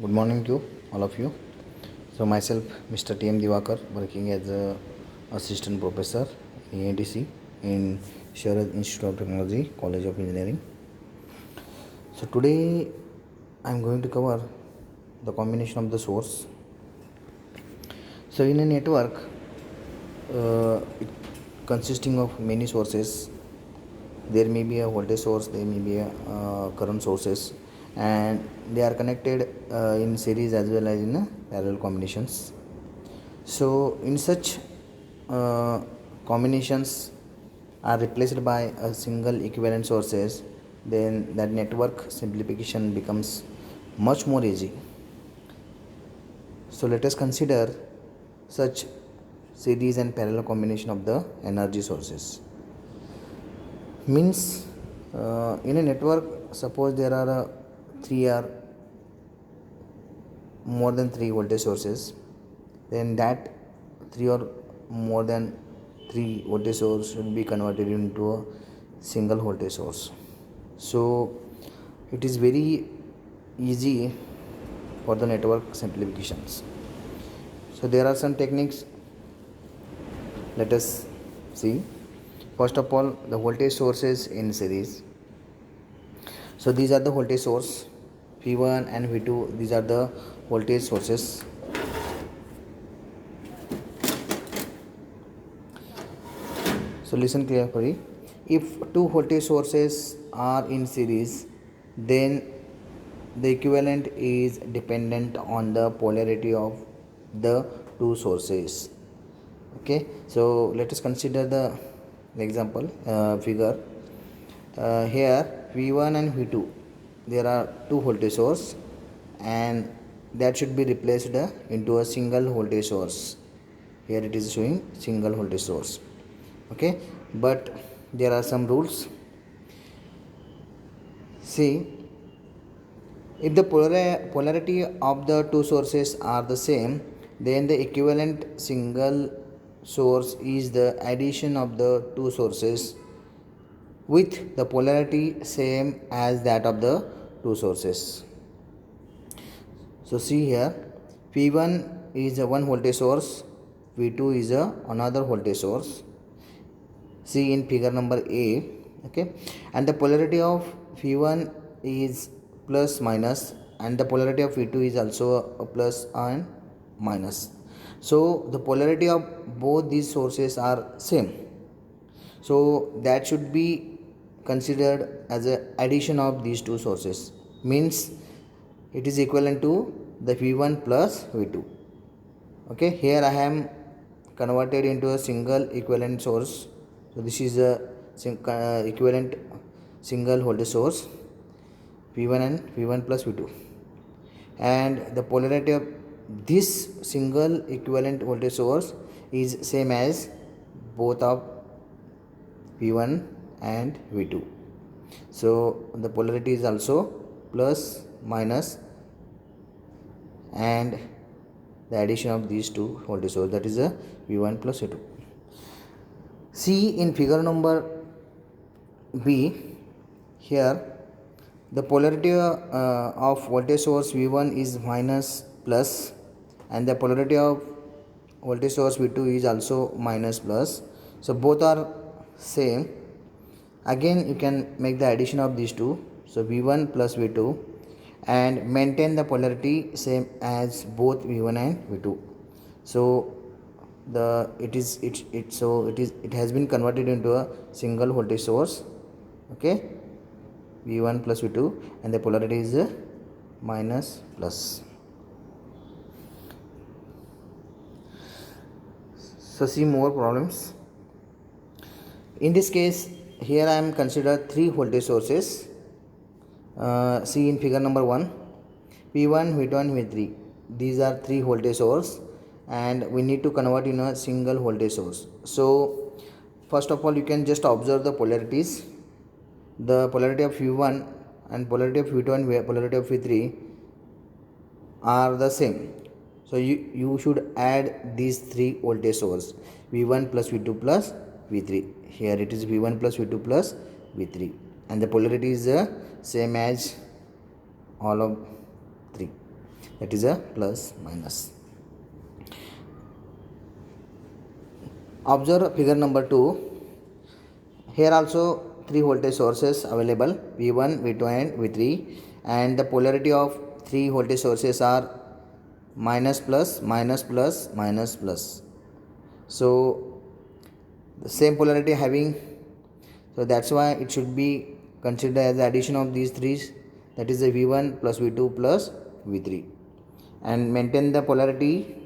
Good morning to all of you. So myself, Mr. T.M. Divakar, working as a assistant professor in ADC in Sharad Institute of Technology, College of Engineering. So today I am going to cover the combination of the source. So in a network, it consisting of many sources. There may be a voltage source, there may be a current sources, and they are connected in series as well as in parallel combinations. So in such combinations are replaced by a single equivalent sources, then that network simplification becomes much more easy. So let us consider such series and parallel combination of the energy sources. Means in a network, suppose there are three or more than three voltage sources, then that three or more than three voltage source should be converted into a single voltage source. So it is very easy for the network simplifications. So there are some techniques. Let us see. First of all, the voltage sources in series. So these are the voltage source V1 and V2. These are the voltage sources. So listen carefully. If two voltage sources are in series, then the equivalent is dependent on the polarity of the two sources. Okay, so let us consider the example figure. Here V1 and V2, there are two voltage source, and that should be replaced into a single voltage source. Here it is showing single voltage source. Okay, but there are some rules. See, if the polarity of the two sources are the same, then the equivalent single source is the addition of the two sources with the polarity same as that of the two sources. So see here, V1 is a one voltage source, V2 is a another voltage source. See in figure number A, okay, and the polarity of V1 is plus minus, and the polarity of V2 is also a plus and minus. So the polarity of both these sources are same. So that should be considered as a addition of these two sources, means it is equivalent to the V1 plus V2. Okay, here I am converted into a single equivalent source. So this is a equivalent single voltage source V1 and V1 plus V2, and the polarity of this single equivalent voltage source is same as both of V1 and V2. So the polarity is also plus minus, and the addition of these two voltage source, that is a V1 plus V2. See in figure number B, here the polarity of voltage source V1 is minus plus, and the polarity of voltage source V2 is also minus plus. So both are same. Again you can make the addition of these two, so V1 plus V2, and maintain the polarity same as both V1 and V2. So it has been converted into a single voltage source. Okay, V1 plus V2, and the polarity is minus plus. So see more problems. In this case, here I am consider three voltage sources. See in figure number 1, V1, V2 and V3. These are three voltage source, and we need to convert in a single voltage source. So first of all, you can just observe the polarities. The polarity of V1 and polarity of V2 and polarity of V3 are the same. So you should add these three voltage source, V1 plus V2 plus V3. Here it is V1 plus V2 plus V3, and the polarity is the same as all of three. that is a plus minus. Observe figure number 2. Here also three voltage sources available, V1, V2 and V3, and the polarity of three voltage sources are minus plus minus plus minus plus. So the same polarity having, so that's why it should be considered as the addition of these three, that is the V1 plus V2 plus V3, and maintain the polarity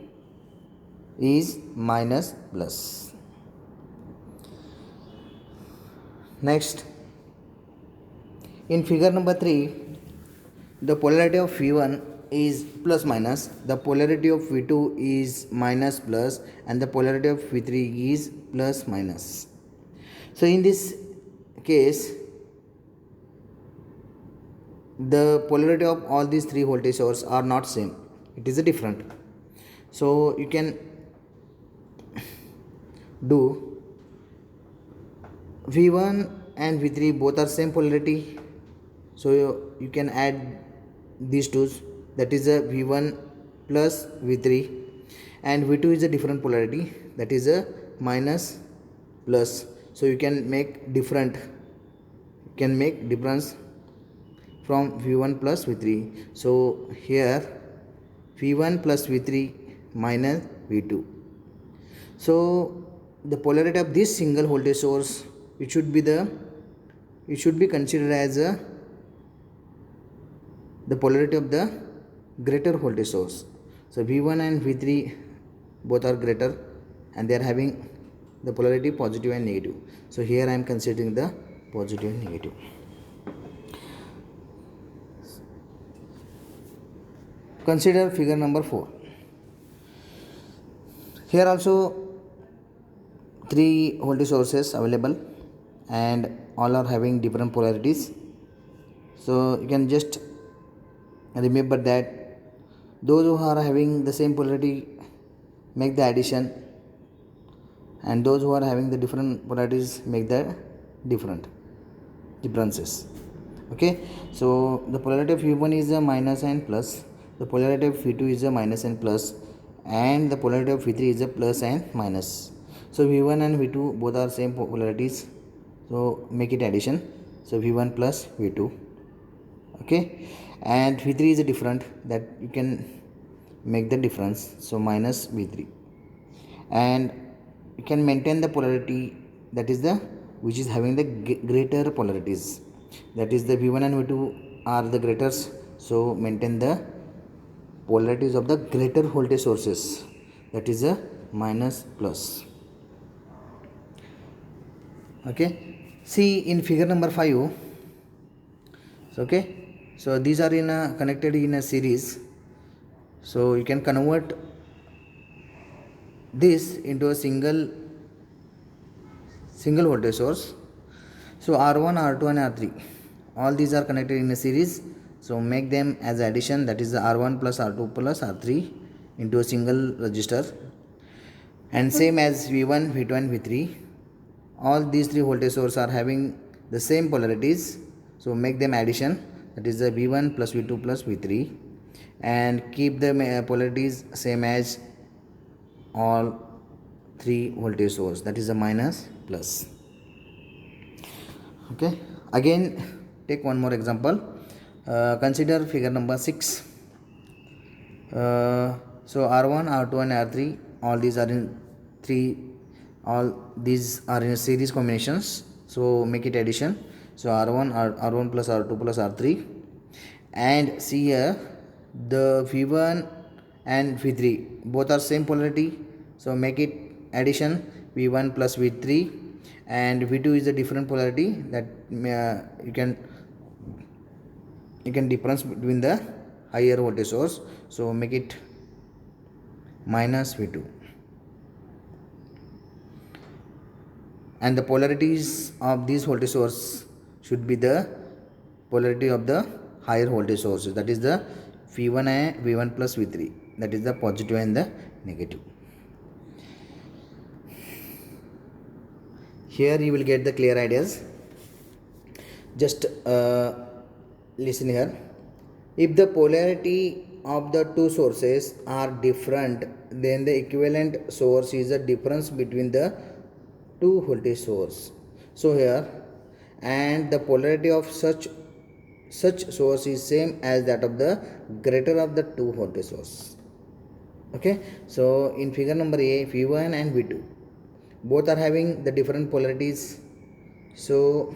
is minus plus. Next, in figure number 3, the polarity of V1 is plus minus, the polarity of V2 is minus plus, and the polarity of V3 is plus minus. So in this case, the polarity of all these three voltage sources are not same, it is a different. So you can do V1 and V3 both are same polarity, so you can add these two, that is a V1 plus V3, and V2 is a different polarity, that is a minus plus, so you can make difference from V1 plus V3. So here V1 plus V3 minus V2. So the polarity of this single voltage source, it should be considered as the polarity of the greater voltage source. So V1 and V3 both are greater and they are having the polarity positive and negative. So here I am considering the positive and negative. Consider figure number 4. Here also three voltage sources available and all are having different polarities. So you can just remember that those who are having the same polarity make the addition, and those who are having the different polarities make the differences. Okay, so the polarity of V1 is a minus and plus, the polarity of V2 is a minus and plus, and the polarity of V3 is a plus and minus. So V1 and V2 both are same polarities, so make it addition, so V1 plus V2. Okay, and V3 is a different, that you can make the difference, so minus V3, and you can maintain the polarity, that is the which is having the greater polarities, that is the V1 and V2 are the greaters, so maintain the polarities of the greater voltage sources, that is a minus plus. Okay, see in figure number 5. Okay, so these are connected in a series, so you can convert this into a single voltage source. So R1, R2 and R3, all these are connected in a series, so make them as addition, that is the R1 plus R2 plus R3 into a single resistor, and same as V1, V2 and V3, all these three voltage sources are having the same polarities, so make them addition, that is the V1 plus V2 plus V3, and keep the polarities same as all three voltage source, that is the minus plus. Okay, again take one more example. Consider figure number 6. So R1, R2 and R3, all these are in series combinations, so make it addition, so R1 plus R2 plus R3, and see here the V1 and V3 both are same polarity, so make it addition, V1 plus V3, and V2 is a different polarity, that you can difference between the higher voltage source, so make it minus V2, and the polarities of these voltage source should be the polarity of the higher voltage sources, that is the V1 and V1 plus V3, that is the positive and the negative. Here you will get the clear ideas. Just listen here. If the polarity of the two sources are different, then the equivalent source is the difference between the two voltage source. So here, and the polarity of such source is same as that of the greater of the two voltage source. Okay, so in figure number A, V1 and V2 both are having the different polarities, so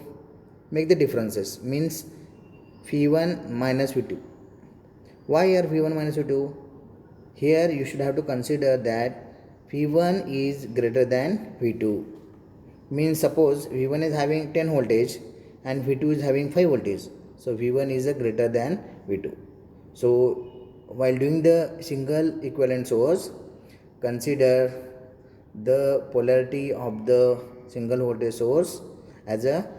make the differences, means V1 minus V2. Why here V1 minus V2? Here you should have to consider that V1 is greater than V2, means suppose V1 is having 10 voltage and V2 is having 5 voltage, so V1 is a greater than V2. So while doing the single equivalent source, consider the polarity of the single voltage source as a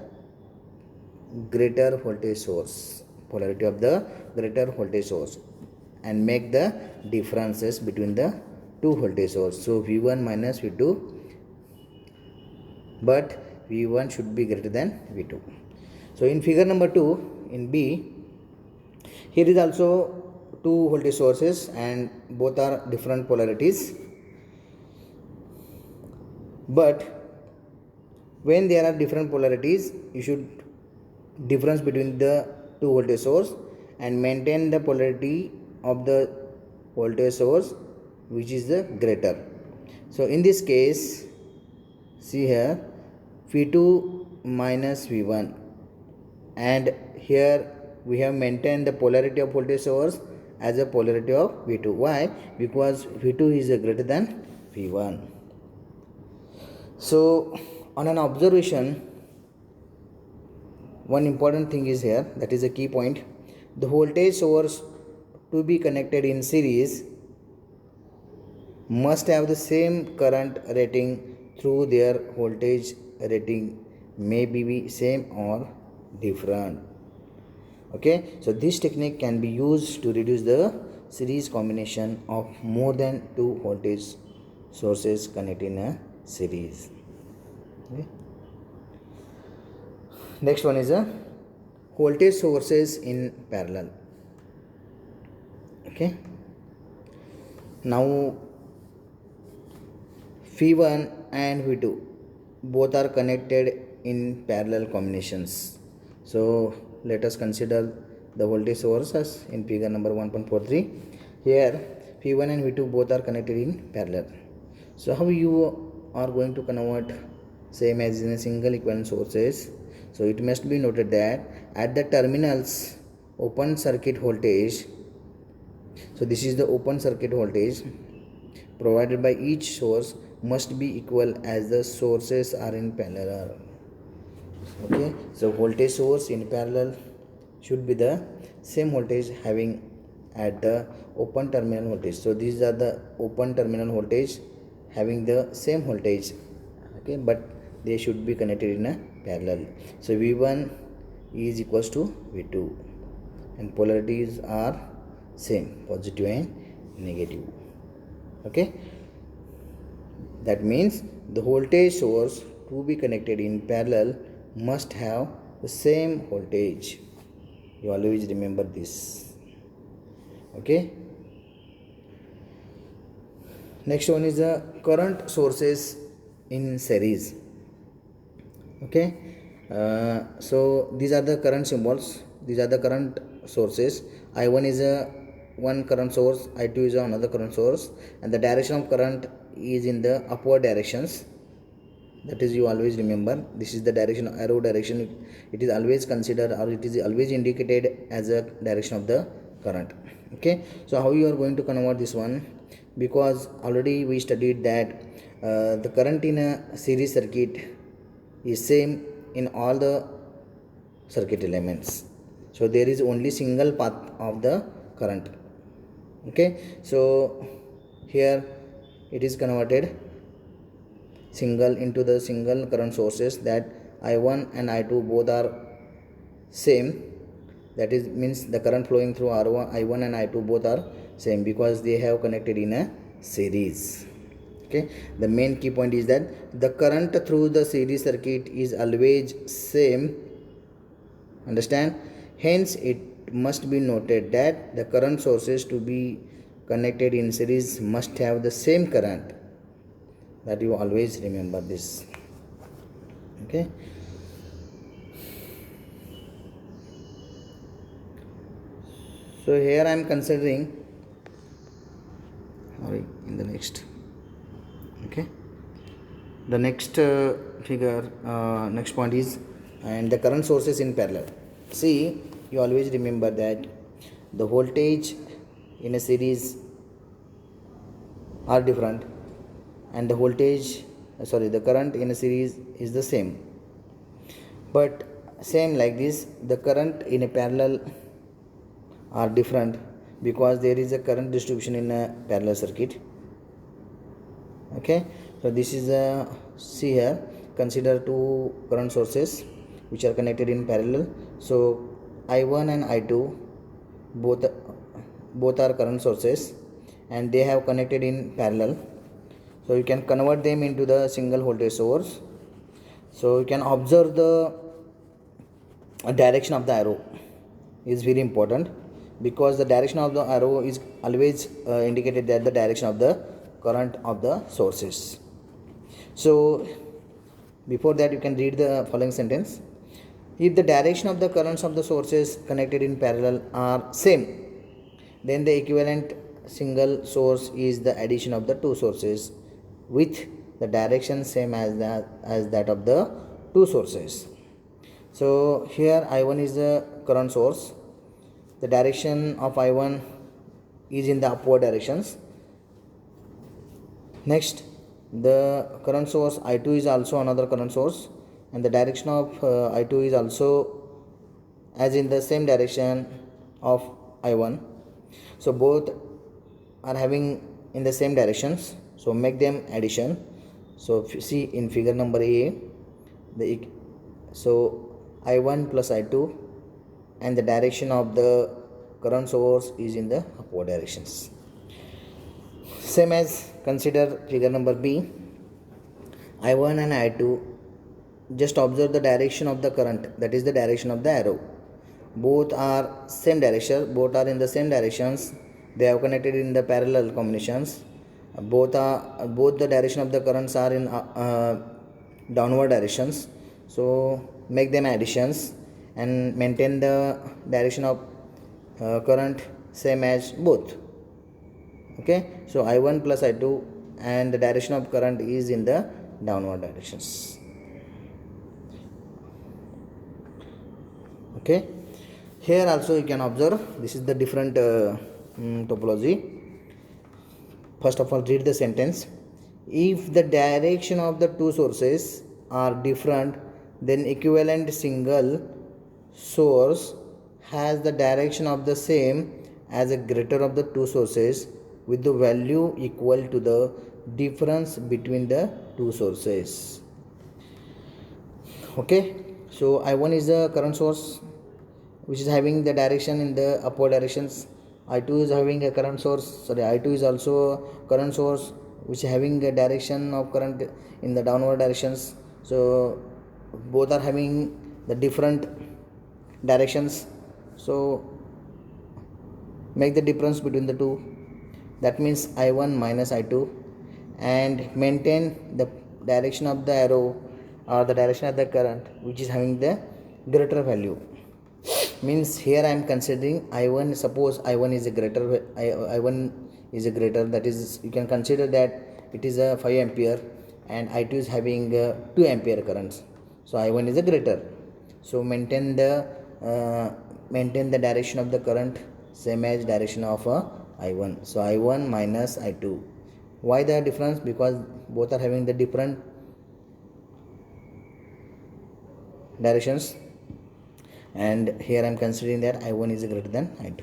greater voltage source, polarity of the greater voltage source, and make the differences between the two voltage source. So V1 minus V2, but V1 should be greater than V2. So in figure number 2 in B, here is also two voltage sources and both are different polarities, but when there are different polarities, you should difference between the two voltage source and maintain the polarity of the voltage source which is the greater. So in this case, see here, V2 minus V1, and here we have maintained the polarity of voltage source as a polarity of V2. Why? Because V2 is greater than V1. So on an observation, one important thing is here, that is a key point. The voltage source to be connected in series must have the same current rating through their voltage rating may be same or different. Okay, so this technique can be used to reduce the series combination of more than two voltage sources connected in a series. Okay. Next one is a voltage sources in parallel. Okay, now V1 and V2 both are connected in parallel combinations. So let us consider the voltage sources in figure number 1.43. Here V1 and V2 both are connected in parallel. So how you are going to convert same as in a single equivalent sources? So it must be noted that at the terminals open circuit voltage, so this is the open circuit voltage provided by each source must be equal as the sources are in parallel. Okay, so voltage source in parallel should be the same voltage having at the open terminal voltage. So these are the open terminal voltage having the same voltage, okay, but they should be connected in a parallel. So V1 is equals to V2 and polarities are same, positive and negative. Okay, that means the voltage source to be connected in parallel must have the same voltage. You always remember this. Okay, next one is the current sources in series. Okay, so these are the current symbols, these are the current sources. I1 is a one current source, I2 is another current source, and the direction of current is in the upward directions. That is, you always remember, this is the direction, arrow direction, it is always considered or it is always indicated as a direction of the current. Okay, so how you are going to convert this one? Because already we studied that the current in a series circuit is same in all the circuit elements, so there is only single path of the current. Okay, so here it is converted single into the single current sources, that I1 and I2 both are same, that is means the current flowing through I1 and I2 both are same because they have connected in a series. Okay, the main key point is that the current through the series circuit is always same, understand, hence it it must be noted that the current sources to be connected in series must have the same current. That you always remember this. Okay. So here I am considering, in the next, okay, the next next point is, and the current sources in parallel. See, you always remember that the voltage in a series are different, and the the current in a series is the same. But same like this, the current in a parallel are different because there is a current distribution in a parallel circuit. Okay, so this is a, see here, consider two current sources which are connected in parallel. So I1 and I2 both are current sources and they have connected in parallel. So you can convert them into the single voltage source. So you can observe the direction of the arrow is very important, because the direction of the arrow is always indicated that the direction of the current of the sources. So before that, you can read the following sentence. If the direction of the currents of the sources connected in parallel are same, then the equivalent single source is the addition of the two sources with the direction same as that of the two sources. So here I1 is the current source. The direction of I1 is in the upward directions. Next, the current source I2 is also another current source, and the direction of I2 is also as in the same direction of I1. So both are having in the same directions, so make them addition. So if you see in figure number A, so I1 plus I2, and the direction of the current source is in the upward directions. Same as consider figure number B, I1 and I2, just observe the direction of the current, that is the direction of the arrow. Both are same direction, both are in the same directions, they have connected in the parallel combinations. Both the direction of the currents are in downward directions, so make them additions and maintain the direction of current same as both. Okay, so I1 plus I2, and the direction of current is in the downward directions. Okay, here also you can observe this is the different topology. First of all, read the sentence. If the direction of the two sources are different, then equivalent single source has the direction of the same as a greater of the two sources with the value equal to the difference between the two sources. Okay, so I1 is the current source which is having the direction in the upward directions. I2 is having a current source, I2 is also current source which is having a direction of current in the downward directions. So both are having the different directions, so make the difference between the two, that means I1 minus I2, and maintain the direction of the arrow or the direction of the current which is having the greater value. Means here I am considering I1, suppose I1 is a greater, I1 is a greater, that is you can consider that it is a 5 ampere and I2 is having 2 ampere currents, so I1 is a greater. So maintain the direction of the current same as direction of I1. So I1 minus I2. Why the difference? Because both are having the different directions, and here I am considering that I1 is greater than I2.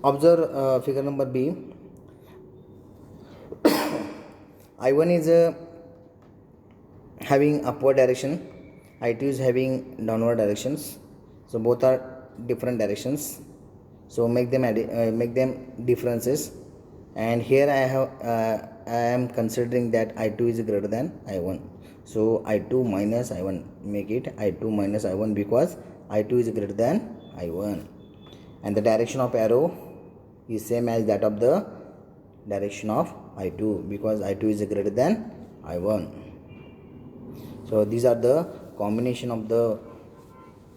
Observe figure number B. I1 is having upward direction, I2 is having downward directions, so both are different directions, so make them differences, and here I am considering that I2 is greater than I1, so I2 minus I1, make it I2 minus I1 because I2 is greater than I1, and the direction of arrow is same as that of the direction of I2 because I2 is greater than I1. So these are the combination of the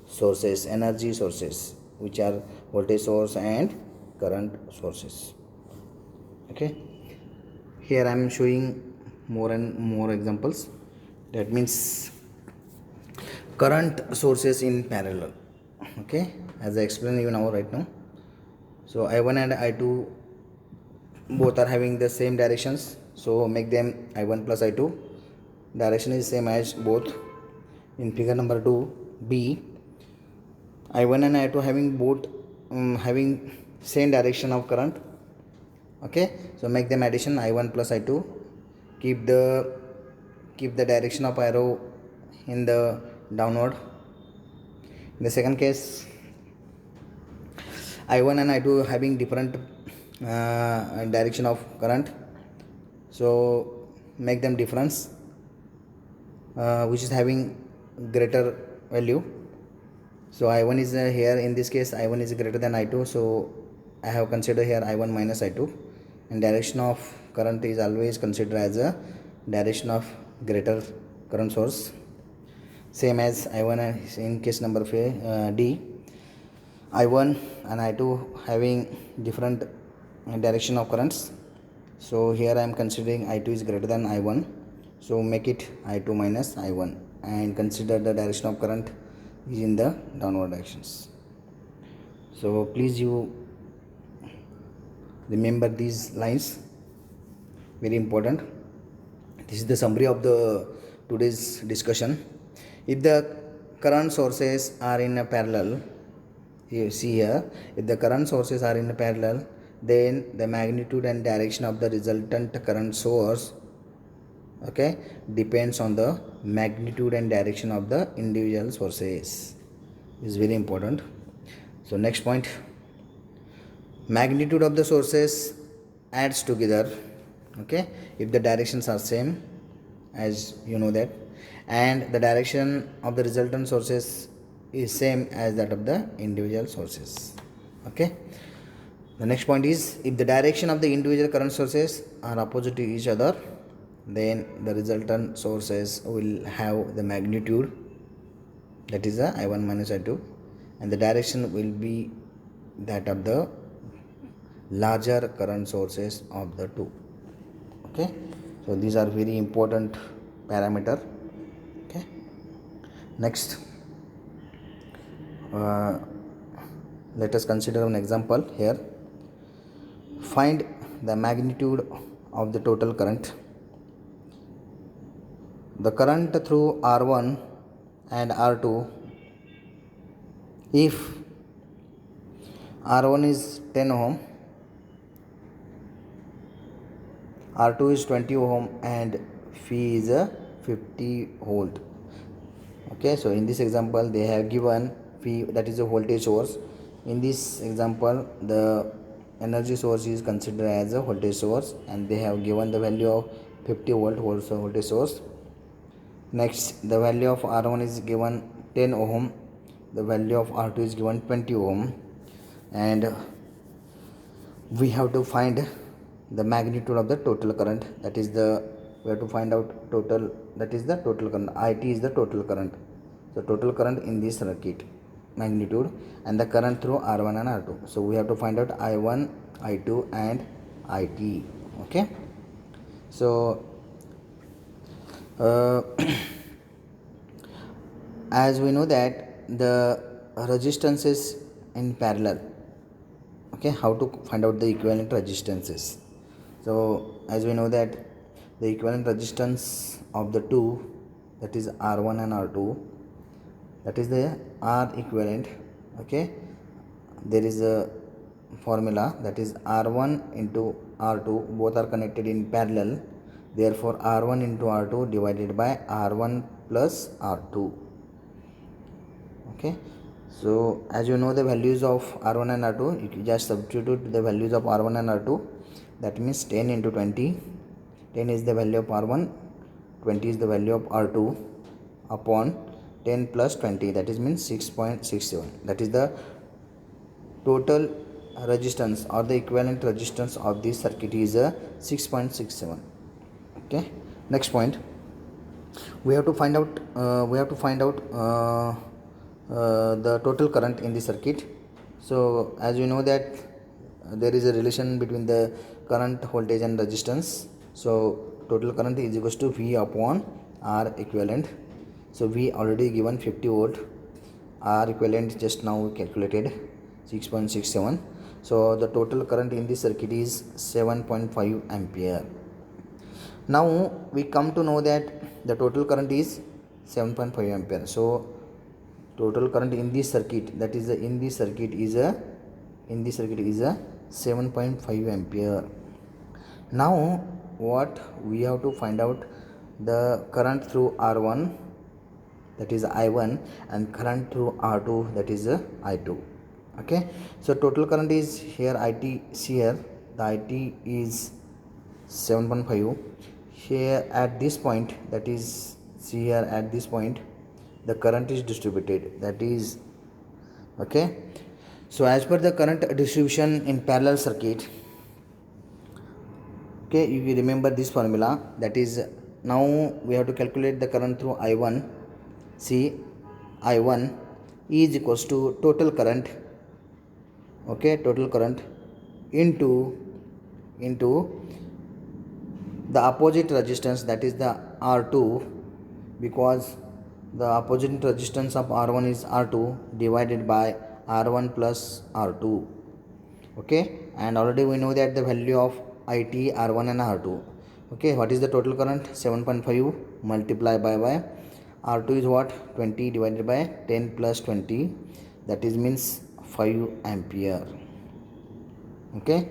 sources, energy sources, which are voltage source and current sources. Okay, here I am showing more and more examples. That means current sources in parallel. Okay, as I explained you now right now. So I1 and I2 both are having the same directions, so make them I1 plus I2. Direction is same as both. In figure number 2b, I1 and I2 having both having same direction of current. Okay, so make them addition I1 plus I2. Keep the direction of arrow in the downward. In the second case, I1 and I2 having different direction of current, so make them difference which is having greater value. So I1 is here, in this case I1 is greater than I2, so I have considered here I1 minus I2, and direction of current is always considered as a direction of greater current source, same as I1 in case number D. I1 and I2 having different direction of currents, so here I am considering I2 is greater than I1, so make it I2 minus I1 and consider the direction of current is in the downward directions. So please you remember these lines, very important. This is the summary of the today's discussion. If the current sources are in a parallel, you see here, if the current sources are in parallel, then the magnitude and direction of the resultant current source, okay, depends on the magnitude and direction of the individual sources. Is very important. So next point, magnitude of the sources adds together, okay, if the directions are same, as you know that, and the direction of the resultant sources is same as that of the individual sources. Okay, the next point is, if the direction of the individual current sources are opposite to each other, then the resultant sources will have the magnitude, that is the I1 minus I2, and the direction will be that of the larger current sources of the two. Okay, so these are very important parameter. Okay, next let us consider an example here. Find the magnitude of the total current. The current through R1 and R2, if R1 is 10 ohm, R2 is 20 ohm, and phi is a 50 volt. Okay, so in this example they have given phi, that is a voltage source. In this example the energy source is considered as a voltage source, and they have given the value of 50 volt voltage source. Next, the value of R1 is given 10 ohm, the value of R2 is given 20 ohm, and we have to find the magnitude of the total current, that is the, we have to find out total, that is the total current. IT is the total current, the total current in this circuit magnitude, and the current through R1 and R2. So we have to find out I1, I2 and IT. Okay, so as we know that the resistances in parallel, okay, how to find out the equivalent resistances. So as we know that the equivalent resistance of the two, that is R1 and R2, that is the R equivalent. Okay, there is a formula, that is R1 into R2, both are connected in parallel, therefore R1 into R2 divided by R1 plus R2. Okay, so as you know the values of R1 and R2, you just substitute the values of R1 and R2, that means 10 into 20, 10 is the value of R1, 20 is the value of R2, upon 10 plus 20, that is means 6.67. That is the total resistance or the equivalent resistance of this circuit is 6.67. Okay, next point, we have to find out the total current in the circuit. So as you know that there is a relation between the current, voltage and resistance. So total current is equals to V upon R equivalent. So V already given 50 volt, R equivalent just now calculated 6.67. so the total current in this circuit is 7.5 ampere. Now we come to know that the total current is 7.5 ampere. So total current in this circuit, that is in this circuit is a 7.5 ampere. Now what we have to find out, the current through R1, that is I1, and current through R2, that is I2. Okay, so total current is here IT. See here the IT is 7.5. Here at this point, that is, see here at this point the current is distributed, that is okay. So as per the current distribution in parallel circuit, okay, you will remember this formula, that is now we have to calculate the current through I1. See, I1 is equals to total current, okay, total current into the opposite resistance, that is the R2, because the opposite resistance of R1 is R2 divided by R1 plus R2. Okay, and already we know that the value of IT, R1 and R2. Okay, what is the total current? 7.5 multiplied by R2 is what? 20 divided by 10 plus 20, that is means 5 ampere. Okay,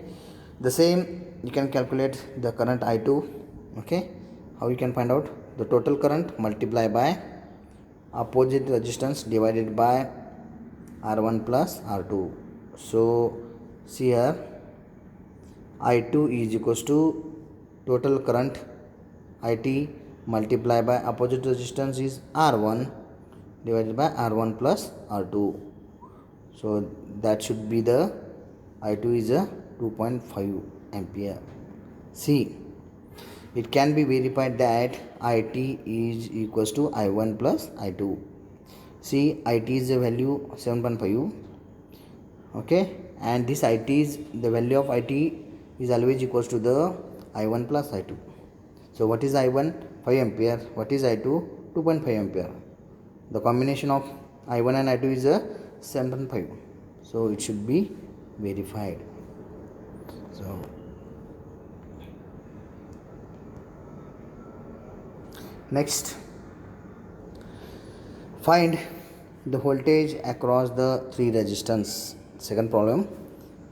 the same you can calculate the current I2. Okay, how you can find out? The total current multiplied by opposite resistance divided by R1 plus R2. So see here, I2 is equals to total current IT multiplied by opposite resistance is R1 divided by R1 plus R2. So that should be the I2 is a 2.5 ampere. See, it can be verified that IT is equals to I1 plus I2. See, IT is the value 7.5. Okay, and this IT is the value of IT is always equals to the I1 plus I2. So what is I1? 5 ampere. What is I2? 2.5 ampere. The combination of I1 and I2 is a 7.5. So it should be verified. So next, find the voltage across the three resistance. Second problem,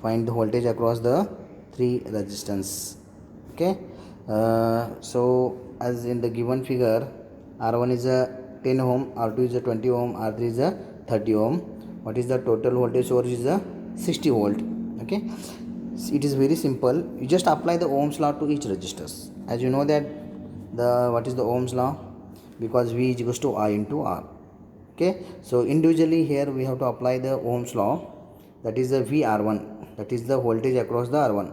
find the voltage across the three resistance. Okay, so as in the given figure, R1 is a 10 ohm, R2 is a 20 ohm, R3 is a 30 ohm. What is the total voltage source? Is a 60 volt. Okay, it is very simple. You just apply the Ohm's law to each resistors. As you know that what is the Ohm's law? Because V is equals to I into R. Okay, so individually here we have to apply the Ohm's law, that is the VR1, that is the voltage across the R1,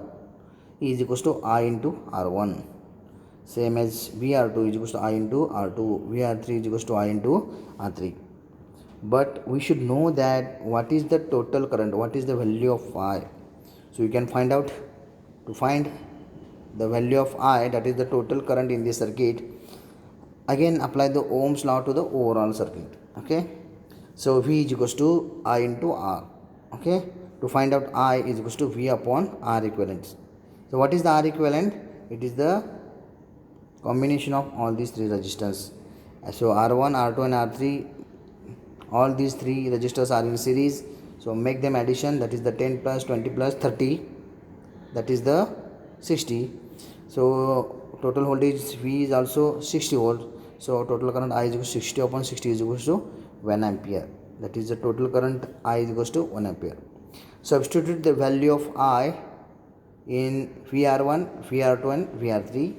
is equals to I into R1. Same as VR2 is equals to I into R2, VR3 is equals to I into R3. But we should know that what is the total current, what is the value of I. So you can find out, to find the value of I, that is the total current in this circuit, again apply the Ohm's law to the overall circuit. Okay, so V is equals to I into R. Okay, to find out I is equals to V upon R equivalent. So what is the R equivalent? It is the combination of all these three resistors. So R1, R2 and R3, all these three resistors are in series. So make them addition, that is the 10 plus 20 plus 30, that is the 60. So total voltage V is also 60 volt. So total current I is equal to 60 upon 60 is equal to 1 ampere. That is the total current I is equal to 1 ampere. Substitute the value of I in VR1, VR2 and VR3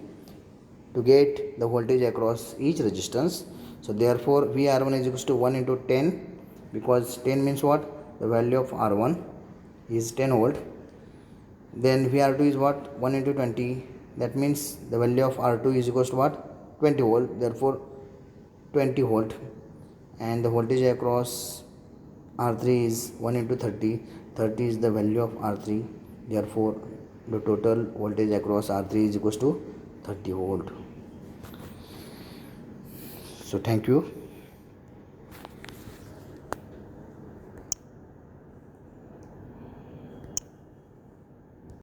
to get the voltage across each resistance. So therefore VR1 is equals to 1 into 10, because 10 means what? The value of R1 is 10 volt. Then VR2 is what? 1 into 20, that means the value of R2 is equals to what? 20 volt, therefore 20 volt. And the voltage across R3 is 1 into 30, 30 is the value of R3, therefore the total voltage across R3 is equals to 30 volt. So thank you.